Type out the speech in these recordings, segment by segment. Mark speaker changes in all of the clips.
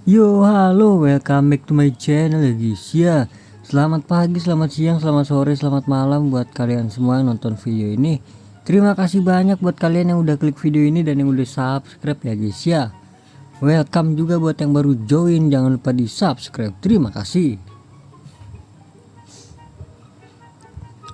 Speaker 1: Yo, halo, welcome back to my channel ya guys ya. Selamat pagi, selamat siang, selamat sore, selamat malam buat kalian semua yang nonton video ini. Terima kasih banyak buat kalian yang udah klik video ini dan yang udah subscribe ya guys ya. Welcome juga buat yang baru join, jangan lupa di subscribe. Terima kasih.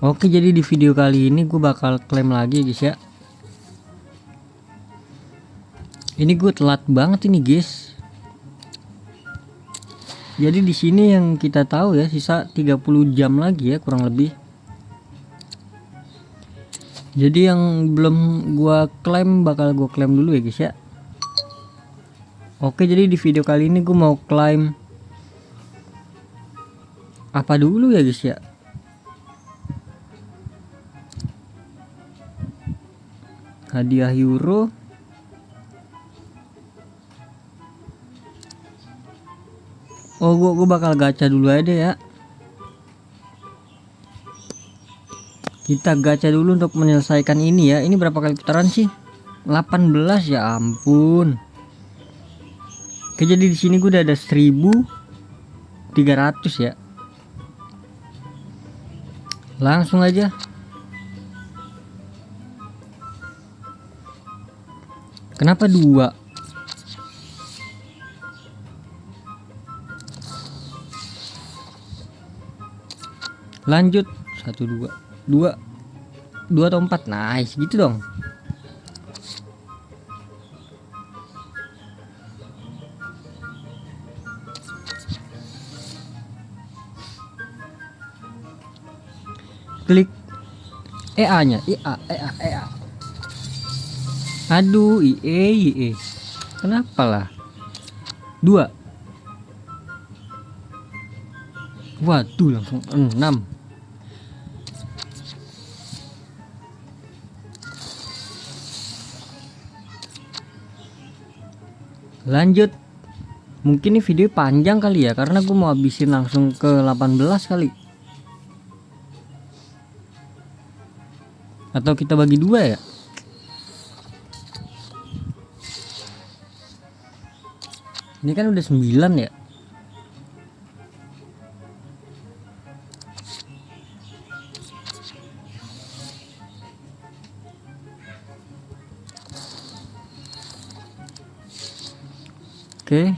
Speaker 1: Oke, jadi di video kali ini gue bakal klaim lagi guys ya. Ini gue telat banget ini guys. Jadi di sini yang kita tahu ya, sisa 30 jam lagi ya kurang lebih. Jadi yang belum gua klaim bakal gua klaim dulu ya guys ya. Oke, jadi di video kali ini gua mau klaim apa dulu ya guys ya. Hadiah euro. Oh, gua bakal gacha dulu aja ya. Kita gacha dulu untuk menyelesaikan ini ya. Ini berapa kali putaran sih? 18 ya ampun. Oke, jadi di sini gue udah ada 1300 ya. Langsung aja. Kenapa 2? Lanjut 1 2 atau 4. Nice gitu dong. Klik EA nya, EA. Aduh, IE. Kenapa lah? 2. Waduh, langsung 6. Lanjut. Mungkin ini video panjang kali ya, karena gue mau habisin langsung ke 18 kali. Atau kita bagi 2 ya. Ini kan udah 9 ya. Oke.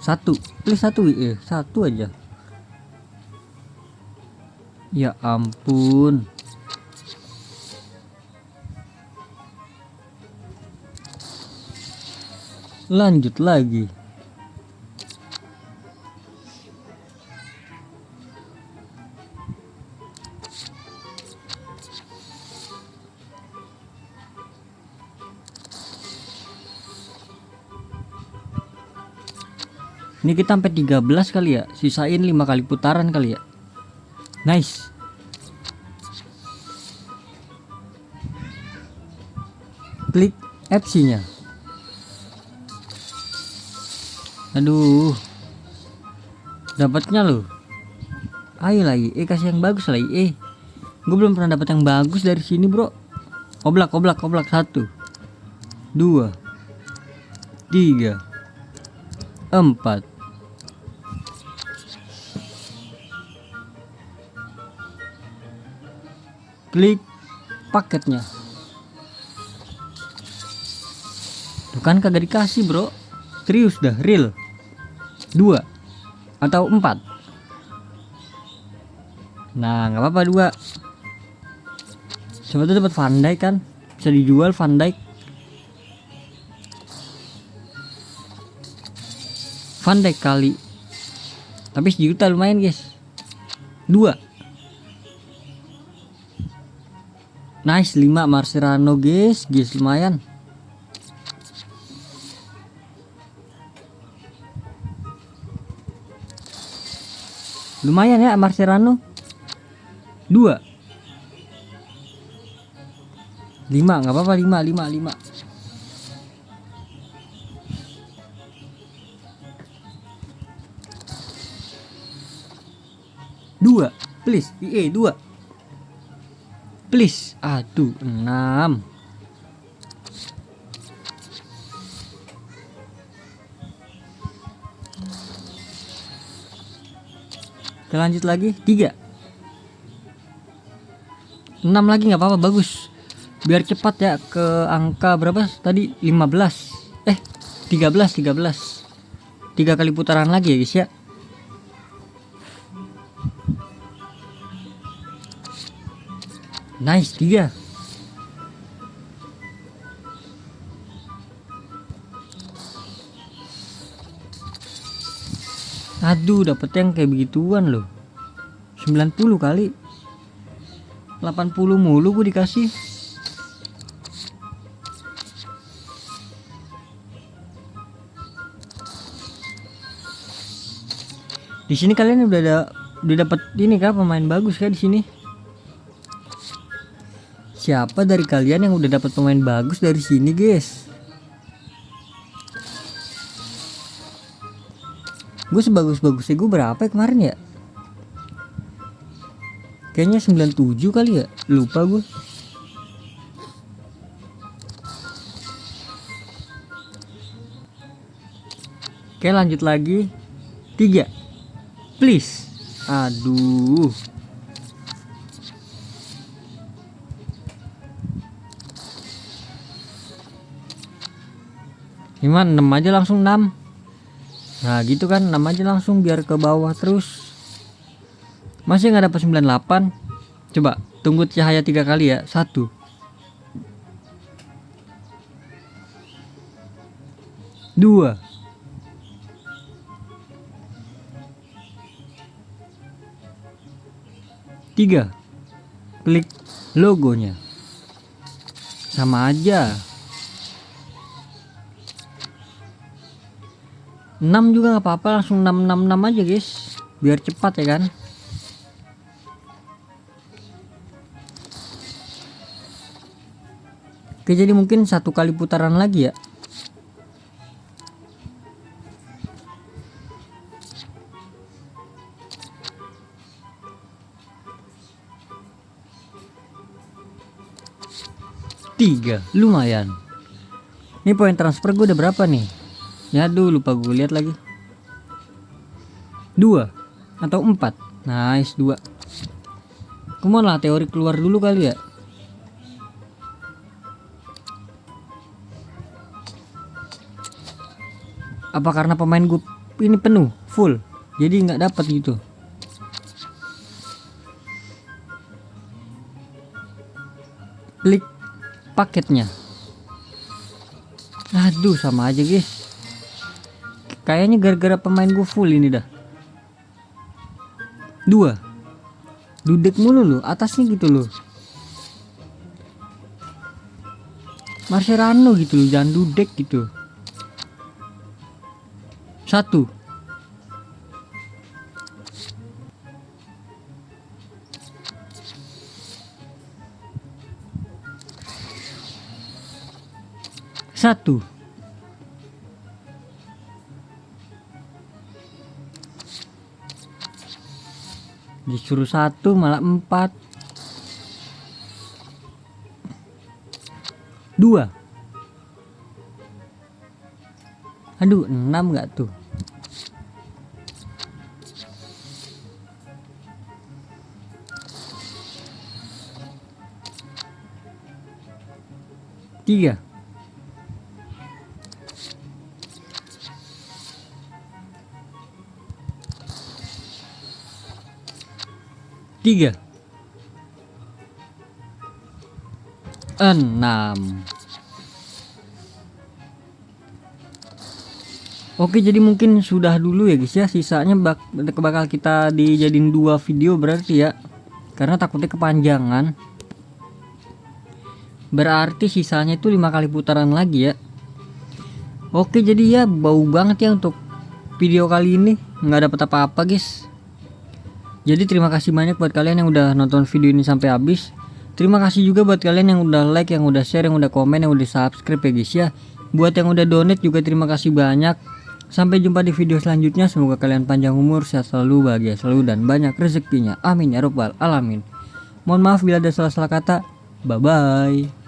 Speaker 1: 1. Please 1 WE. 1 aja. Ya ampun. Lanjut lagi. Ini kita sampai 13 kali ya. Sisain 5 kali putaran kali ya. Nice. Klik FC nya. Aduh. Dapatnya loh. Ayo lagi, kasih yang bagus lagi. Gue belum pernah dapat yang bagus dari sini, bro. Oblak. 1 2 3 4. Klik paketnya. Tuh kan kagak dikasih, bro. Serius dah, real. 2 atau 4. Nah, nggak apa-apa 2. Coba tuh dapat Van Dijk kan, bisa dijual Van Dijk. Van Dijk kali. Tapi 1 juta lumayan, guys. 2. Nice 5 Mascherano, guys, lumayan. Lumayan ya Mascherano. 2. 5, nggak apa-apa 5. 2, please, 2. Please, aduh 6. Kita lanjut lagi 3. 6 lagi nggak apa-apa, bagus. Biar cepat ya ke angka berapa tadi? 15. 13. 3 kali putaran lagi ya guys ya. Nice, 3. Aduh, dapet yang kayak begituan loh. 90 kali 80 mulu gue dikasih. Di sini kalian udah dapet ini kah, pemain bagus kah di sini? Siapa dari kalian yang udah dapat pemain bagus dari sini, guys? Gue sebagus-bagusnya gue berapa ya kemarin ya? Kayaknya 97 kali ya, lupa gue. Oke, lanjut lagi 3. Please. Aduh. Gimana 6 aja langsung 6. Nah gitu kan, 6 aja langsung biar ke bawah terus. Masih nggak dapat 98. Coba tunggu cahaya 3 kali ya. 1, 2, 3. Klik logonya. Sama aja. 6 juga nggak apa-apa, langsung 666 aja guys, biar cepat ya kan. Oke, jadi mungkin 1 kali putaran lagi ya. Tiga, lumayan. Ini poin transfer gue udah berapa nih? Ya aduh, lupa gue lihat lagi. 2 atau 4. Nice, 2. Kemana lah, teori keluar dulu kali ya. Apa karena pemain gue ini penuh full, jadi nggak dapat gitu. Klik paketnya. Aduh, sama aja guys. Kayaknya gara-gara pemain gue full ini dah. 2. Dudek mulu loh, atasnya gitu loh. Marcerano gitu loh, jangan dudek gitu. 1. 1. Disuruh 1 malah 4. 2. Aduh, 6 nggak tuh. 3. 3. 6. Oke, jadi mungkin sudah dulu ya guys ya. Sisanya bakal kita dijadiin 2 video berarti ya, karena takutnya kepanjangan. Berarti sisanya itu 5 kali putaran lagi ya. Oke, jadi ya bau banget ya untuk video kali ini, nggak dapat apa-apa guys. Jadi terima kasih banyak buat kalian yang udah nonton video ini sampai habis. Terima kasih juga buat kalian yang udah like, yang udah share, yang udah komen, yang udah subscribe ya guys ya. Buat yang udah donate juga terima kasih banyak. Sampai jumpa di video selanjutnya. Semoga kalian panjang umur, sehat selalu, bahagia selalu, dan banyak rezekinya. Amin ya robbal alamin. Mohon maaf bila ada salah-salah kata. Bye bye.